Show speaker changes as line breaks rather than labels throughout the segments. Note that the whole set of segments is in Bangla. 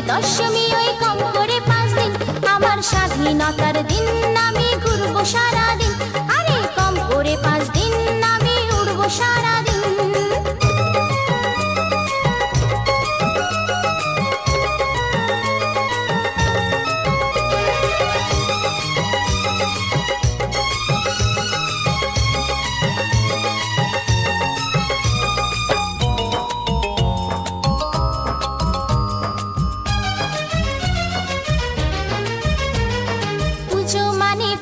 দশমী ওই কম করে 5 দিন, আমার স্বাধীনতার দিন, আমি ঘুরবো সারাদিন। আরে কম করে 5 দিন, আমি উড়বো সারাদিন।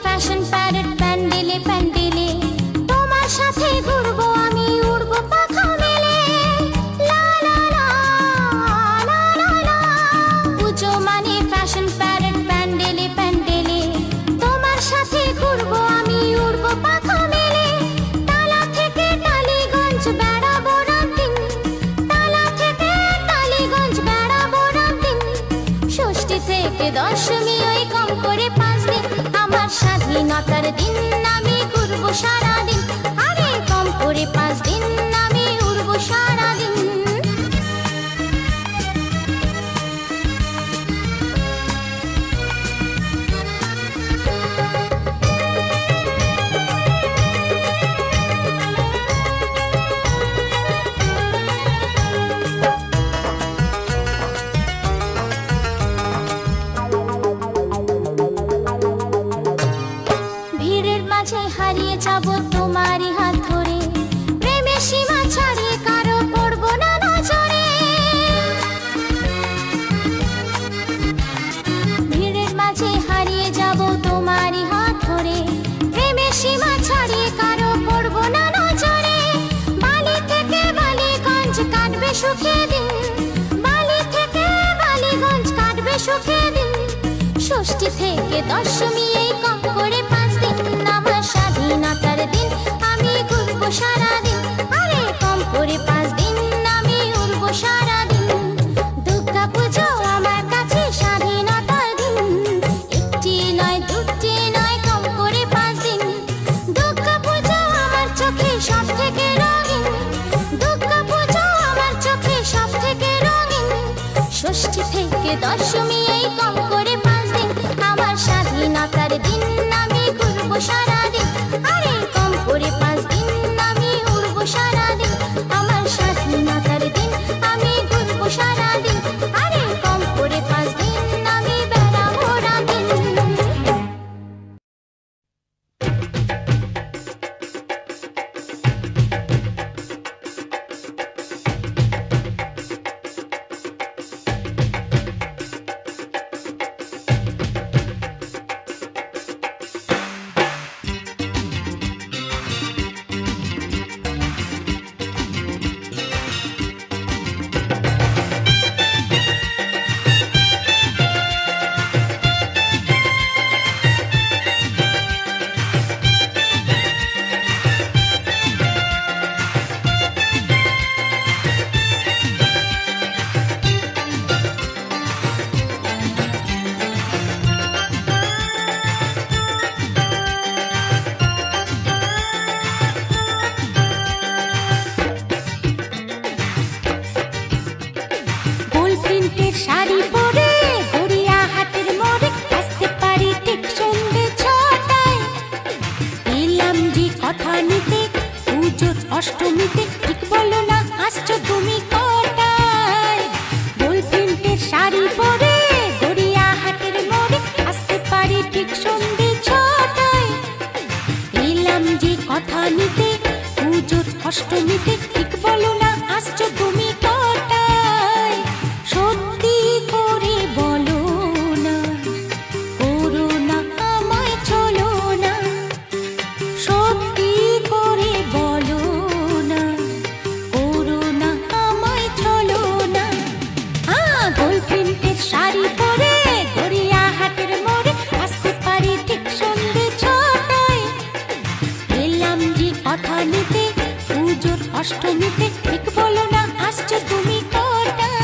ফ্যাশন প্যারেড প্যান্ডেলে প্যান্ডেলে, তোমার সাথে ঘুরবো আমি, উড়বো পাখা মেলে। লা লা লা লা লা লা। পুজো মানে ফ্যাশন প্যারেড প্যান্ডেলে প্যান্ডেলে, তোমার সাথে ঘুরবো আমি, উড়বো পাখা মেলে। তালা থেকে টালিগঞ্জ বেড়াবো রাতদিন, তালা থেকে টালিগঞ্জ বেড়াবো রাতদিন। ষষ্ঠী থেকে দশমী ওই কম করে 5 দিন, আমার স্বাধীনতার দিন, আমি ঘুরবো সারাদিন। আরে কম করে 5 দিন, আমি উড়বো সারাদিন। হারিয়ে যাব তোমারই হাত ধরে, প্রেমের সীমা ছাড়িয়ে কারো পড়বো না নজরে। ভিড়ের মাঝে হারিয়ে যাব তোমারই হাত ধরে, প্রেমের সীমা ছাড়িয়ে কারো পড়বো না নজরে। বালি থেকে বালিগঞ্জ কাটবে সুখে দিন, বালি থেকে বালিগঞ্জ কাটবে সুখে দিন। ষষ্ঠী থেকে দশমী এই কম করে 5 দিন, আমার স্বাধীনতার দিন, আমি ঘুরবো সারাদিন। আরে কম করে 5 দিন, আমি উড়বো সারাদিন। দুর্গা পুজো আমার কাছে স্বাধীনতার দিন, একটি নয় দুটি নয় কম করে 5 দিন। দুর্গা পুজো আমার চোখে সব থেকে রঙিন, দুর্গা পুজো আমার চোখে সব থেকে রঙিন। ষষ্ঠী থেকে দশমী এই কম করে 5 দিন, আমার স্বাধীনতার দিন, আমি ঘুরবো সারাদিন। আরে কম করে 5 দিন, আমি উড়বো সারাদিন। আমার স্বাধীনতার দিন, আমি ঘুরবো সারাদিন। আরে কম করে 5 দিন, আমি বেড়াবো রাতদিন। শাড়ি পরে গড়িয়াহাটের মোড়ে আসতে পারি ঠিক সন্ধ্যে 6টায়। এলাম যে কথা নিতে পুজোর অষ্টমীতে, ঠিক বলো না আসছো তুমি কটায়? গোল প্রিন্টের শাড়ি পরে গড়িয়াহাটের মোড়ে আসতে পারি ঠিক সন্ধ্যে 6টায়। কথা নিতে পুজোর অষ্টমীতে, ঠিক বলো না আসছো তুমি কটায়? সত্যি করে বলো না, করো না আমায় চলো না। সত্যি করে বলো না, করো না আমায় চলো না। গোল প্রিন্টের শাড়ি পরে গড়িয়াহাটের মোড়ে আসতে পারি ঠিক সন্ধ্যে ছটায়। এলাম যে কথা নিতে পুজোর অষ্টমীতে, ঠিক বলো না আসছো তুমি কটায়?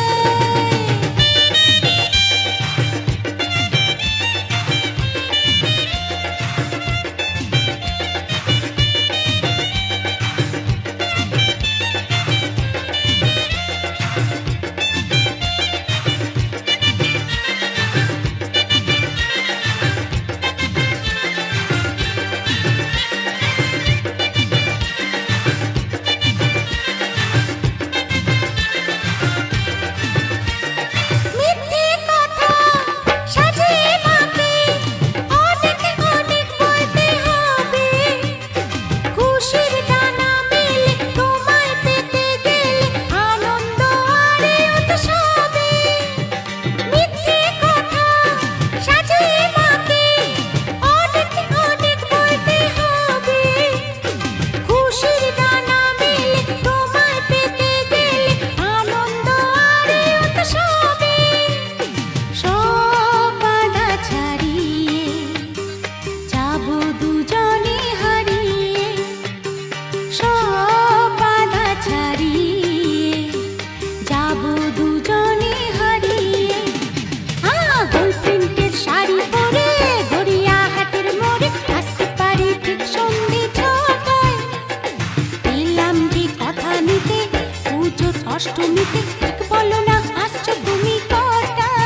অষ্টমীতে, ঠিক বলো না আসছো তুমি কটায়?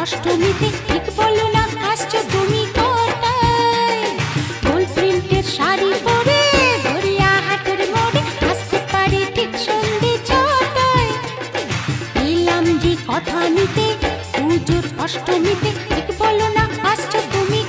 অষ্টমীতে, ঠিক বলো না আসছো তুমি কটায়? গোল প্রিন্টের শাড়ি পরে গড়িয়াহাটের মোড়ে আসতে পারি ঠিক সন্ধ্যে ছটায়। এলাম যে কথা নিতে পুজোর অষ্টমীতে, ঠিক বলো না আসছো তুমি